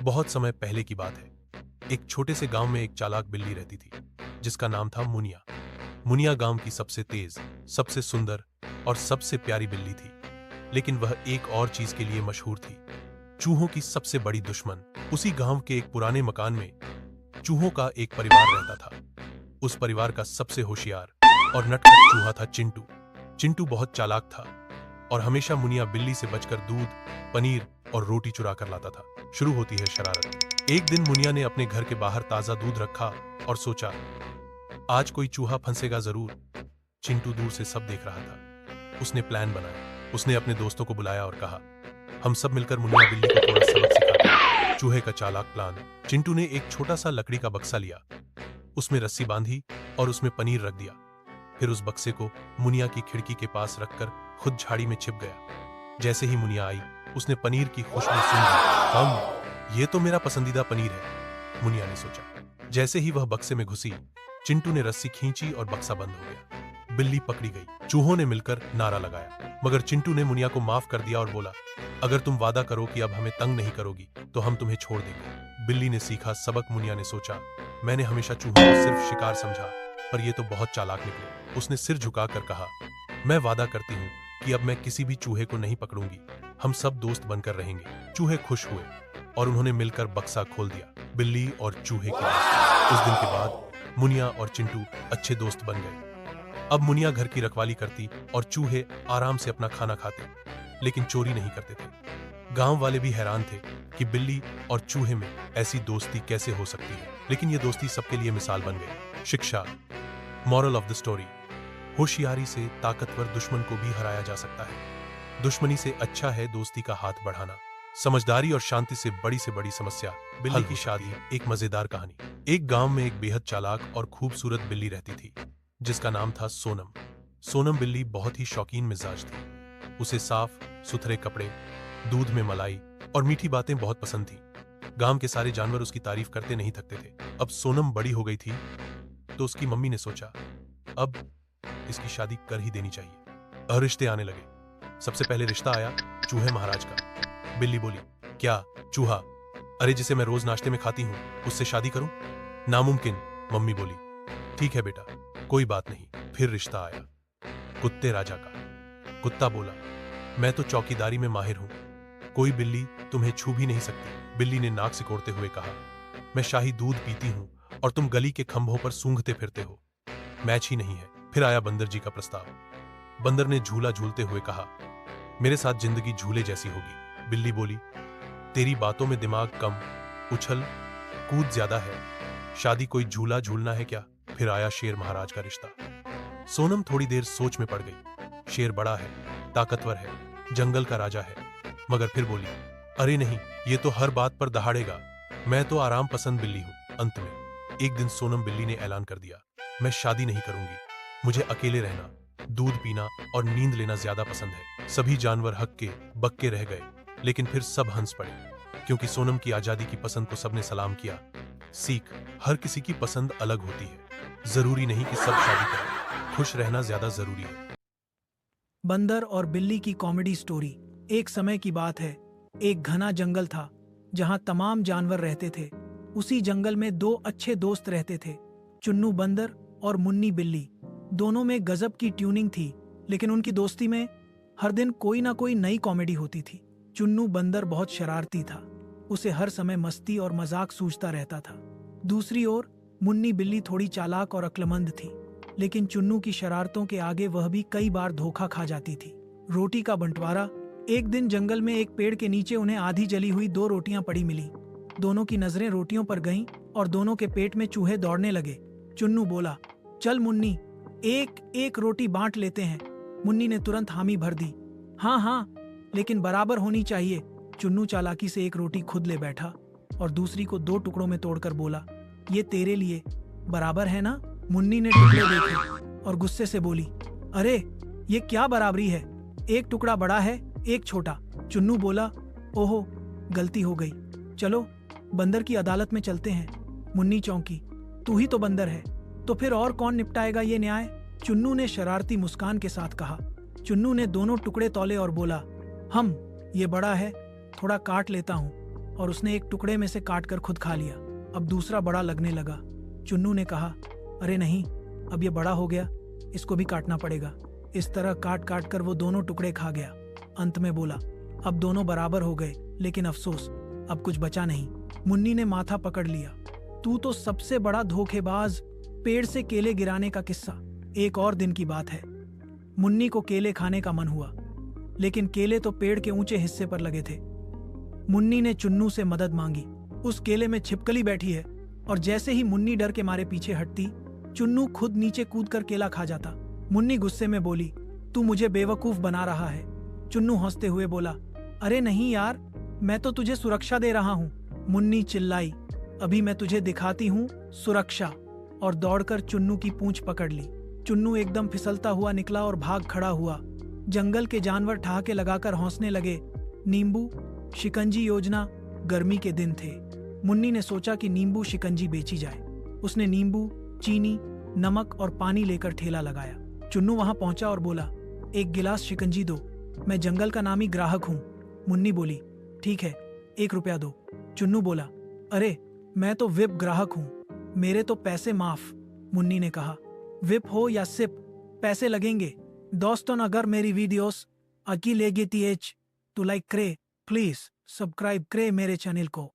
बहुत समय पहले की बात है। एक छोटे से गांव में एक चालाक बिल्ली रहती थी जिसका नाम था मुनिया। मुनिया गांव की सबसे तेज, सबसे सुंदर और सबसे प्यारी बिल्ली थी। लेकिन वह एक और चीज के लिए मशहूर थी, चूहों की सबसे बड़ी दुश्मन। उसी गांव के एक पुराने मकान में चूहों का एक परिवार रहता था। उस परिवार का सबसे होशियार और नटखट चूहा था चिंटू। चिंटू बहुत चालाक था और हमेशा मुनिया बिल्ली से बचकर दूध, पनीर और रोटी चुरा कर लाता था। शुरू होती है शरारत। एक दिन मुनिया ने अपने घर के बाहर ताजा दूध रखा और सोचा, आज कोई चूहा फंसेगा जरूर। चिंटू दूर से सब देख रहा था। उसने प्लान बनाया। उसने अपने दोस्तों को बुलाया और कहा, हम सब मिलकर मुनिया बिल्ली को थोड़ा सबक सिखाते हैं। चूहे का चालाक प्लान। चिंटू ने एक छोटा सा लकड़ी का बक्सा लिया, उसमें रस्सी बांधी और उसमें पनीर रख दिया। फिर उस बक्से को मुनिया की खिड़की के पास रखकर खुद झाड़ी में छिप गया। जैसे ही मुनिया आई, उसने पनीर की खुशबू सूंघी। ये तो मेरा पसंदीदा पनीर है, मुनिया ने सोचा। जैसे ही वह बक्से में घुसी, चिंटू ने रस्सी खींची और बक्सा बंद हो गया। बिल्ली पकड़ी गई। चूहों ने मिलकर नारा लगाया, मगर चिंटू ने मुनिया को माफ कर दिया और बोला, अगर तुम वादा करो कि अब हमें तंग नहीं करोगी तो हम तुम्हें छोड़ देंगे। बिल्ली ने सीखा सबक। मुनिया ने सोचा, मैंने हमेशा चूहों को सिर्फ शिकार समझा, पर ये तो बहुत चालाक निकले। उसने सिर झुकाकर कहा, मैं वादा करती हूँ कि अब मैं किसी भी चूहे को नहीं पकड़ूंगी। हम सब दोस्त बनकर रहेंगे। चूहे खुश हुए और उन्होंने मिलकर बक्सा खोल दिया। बिल्ली और चूहे की दोस्ती। उस दिन के बाद मुनिया और चिंटू अच्छे दोस्त बन गए। अब मुनिया घर की रखवाली करती और चूहे आराम से अपना खाना खाते, लेकिन चोरी नहीं करते थे। गांव वाले भी हैरान थे कि बिल्ली और चूहे में ऐसी दोस्ती कैसे हो सकती है, लेकिन ये दोस्ती सबके लिए मिसाल बन गई। शिक्षा, मॉरल ऑफ द स्टोरी, होशियारी से ताकतवर दुश्मन को भी हराया जा सकता है। दुश्मनी से अच्छा है दोस्ती का हाथ बढ़ाना। समझदारी और शांति से बड़ी समस्या। बिल्ली की शादी। एक मजेदार कहानी। एक गांव में एक बेहद चालाक और खूबसूरत बिल्ली रहती थी जिसका नाम था सोनम। सोनम बिल्ली बहुत ही शौकीन मिजाज थी। उसे साफ सुथरे कपड़े, दूध में मलाई और मीठी बातें बहुत पसंद थी। गांव के सारे जानवर उसकी तारीफ करते नहीं थकते थे। अब सोनम बड़ी हो गई थी तो उसकी मम्मी ने सोचा, अब इसकी शादी कर ही देनी चाहिए। रिश्ते आने लगे। सबसे पहले रिश्ता आया चूहे महाराज का। बिल्ली बोली, क्या चूहा? अरे जिसे मैं रोज नाश्ते में खाती हूँ, उससे शादी करूं? नामुमकिन, मम्मी बोली। ठीक है बेटा, कोई बात नहीं। फिर रिश्ता आया कुत्ते राजा का। कुत्ता बोला, मैं तो चौकीदारी में माहिर हूं, कोई बिल्ली तुम्हें छू भी नहीं सकती। बिल्ली ने नाक सिकोड़ते हुए कहा, मैं शाही दूध पीती हूं और तुम गली के खंभों पर सूंघते फिरते हो, मैच ही नहीं है। फिर आया बंदर जी का प्रस्ताव। बंदर ने झूला झूलते हुए कहा, मेरे साथ जिंदगी झूले जैसी होगी। बिल्ली बोली, तेरी बातों में दिमाग कम, उछल कूद ज्यादा है, शादी कोई झूला झूलना है क्या? फिर आया शेर महाराज का रिश्ता। सोनम थोड़ी देर सोच में पड़ गई। शेर बड़ा है, ताकतवर है, जंगल का राजा है, मगर फिर बोली, अरे नहीं, ये तो हर बात पर दहाड़ेगा, मैं तो आराम पसंद बिल्ली हूं। अंत में एक दिन सोनम बिल्ली ने ऐलान कर दिया, मैं शादी नहीं करूंगी, मुझे अकेले रहना, दूध पीना और नींद लेना ज्यादा पसंद है। सभी जानवर हक्के बक्के रह गए, लेकिन फिर सब हंस पड़े, क्योंकि सोनम की आजादी की पसंद को सबने सलाम किया। सीख, हर किसी की पसंद अलग होती है, जरूरी नहीं कि सब शादी करें, खुश रहना ज्यादा जरूरी है। बंदर और बिल्ली की कॉमेडी स्टोरी। एक समय की बात है, एक घना जंगल था जहां तमाम जानवर रहते थे। उसी जंगल में दो अच्छे दोस्त रहते थे, चुन्नू बंदर और मुन्नी बिल्ली। दोनों में गजब की ट्यूनिंग थी, लेकिन उनकी दोस्ती में हर दिन कोई ना कोई नई कॉमेडी होती थी। चुन्नू बंदर बहुत शरारती था, उसे हर समय मस्ती और मजाक सूझता रहता था। दूसरी ओर मुन्नी बिल्ली थोड़ी चालाक और अक्लमंद थी, लेकिन चुन्नू की शरारतों के आगे वह भी कई बार धोखा खा जाती थी। रोटी का बंटवारा। एक दिन जंगल में एक पेड़ के नीचे उन्हें आधी जली हुई दो रोटियां पड़ी मिली। दोनों की नजरें रोटियों पर गईं और दोनों के पेट में चूहे दौड़ने लगे। चुन्नू बोला, चल मुन्नी, एक एक रोटी बांट लेते हैं। मुन्नी ने तुरंत हामी भर दी, हाँ हाँ, लेकिन बराबर होनी चाहिए। चुन्नू चालाकी से एक रोटी खुद ले बैठा और दूसरी को दो टुकड़ों में तोड़कर बोला, ये तेरे लिए, बराबर है ना? मुन्नी ने टुकड़े देखे और गुस्से से बोली, अरे ये क्या बराबरी है, एक टुकड़ा बड़ा है एक छोटा। चुन्नू बोला, ओहो गलती हो गई, चलो बंदर की अदालत में चलते हैं। मुन्नी चौंकी, तू ही तो बंदर है, तो फिर और कौन निपटाएगा ये न्याय? चुन्नू ने शरारती मुस्कान के साथ कहा। चुन्नू ने दोनों टुकड़े तौले और बोला, ये बड़ा है, थोड़ा काट लेता हूँ। और उसने एक टुकड़े में से काट कर खुद खा लिया। अब दूसरा बड़ा लगने लगा। चुन्नू ने कहा, अरे नहीं, अब ये बड़ा हो गया, इसको भी काटना पड़ेगा। इस तरह काट काट कर वो दोनों टुकड़े खा गया। अंत में बोला, अब दोनों बराबर हो गए, लेकिन अफसोस, अब कुछ बचा नहीं। मुन्नी ने माथा पकड़ लिया। तू तो सबसे बड़ा धोखेबाज। पेड़ से केले गिराने का किस्सा। एक और दिन की बात है। मुन्नी को केले खाने का मन हुआ, लेकिन केले तो पेड़ के ऊंचे हिस्से पर लगे थे। मुन्नी ने चुन्नू से मदद मांगी। उस केले में छिपकली बैठी है, और जैसे ही मुन्नी डर के मारे पीछे हटती, चुन्नू खुद नीचे कूदकर केला खा जाता। मुन्नी गुस्से में बोली, तू मुझे बेवकूफ बना रहा है। चुन्नू हंसते हुए बोला, अरे नहीं यार, मैं तो तुझे सुरक्षा दे रहा हूँ। मुन्नी चिल्लाई, अभी मैं तुझे दिखाती हूँ सुरक्षा, और दौड़कर चुन्नू की पूंछ पकड़ ली। चुन्नू एकदम फिसलता हुआ निकला और भाग खड़ा हुआ। जंगल के जानवर ठहाके लगाकर हंसने लगे। नींबू शिकंजी योजना। गर्मी के दिन थे। मुन्नी ने सोचा कि नींबू शिकंजी बेची जाए। उसने नींबू, चीनी, नमक और पानी लेकर ठेला लगाया। चुन्नू वहां पहुंचा और बोला, एक गिलास शिकंजी दो, मैं जंगल का नामी ग्राहक हूँ। मुन्नी बोली, ठीक है, 1 रुपया दो। चुन्नू बोला, अरे मैं तो विप ग्राहक हूँ, मेरे तो पैसे माफ। मुन्नी ने कहा, विप हो या सिप, पैसे लगेंगे। दोस्तों, अगर मेरी वीडियोस अच्छी लगी तो लाइक करे, प्लीज सब्सक्राइब करे मेरे चैनल को।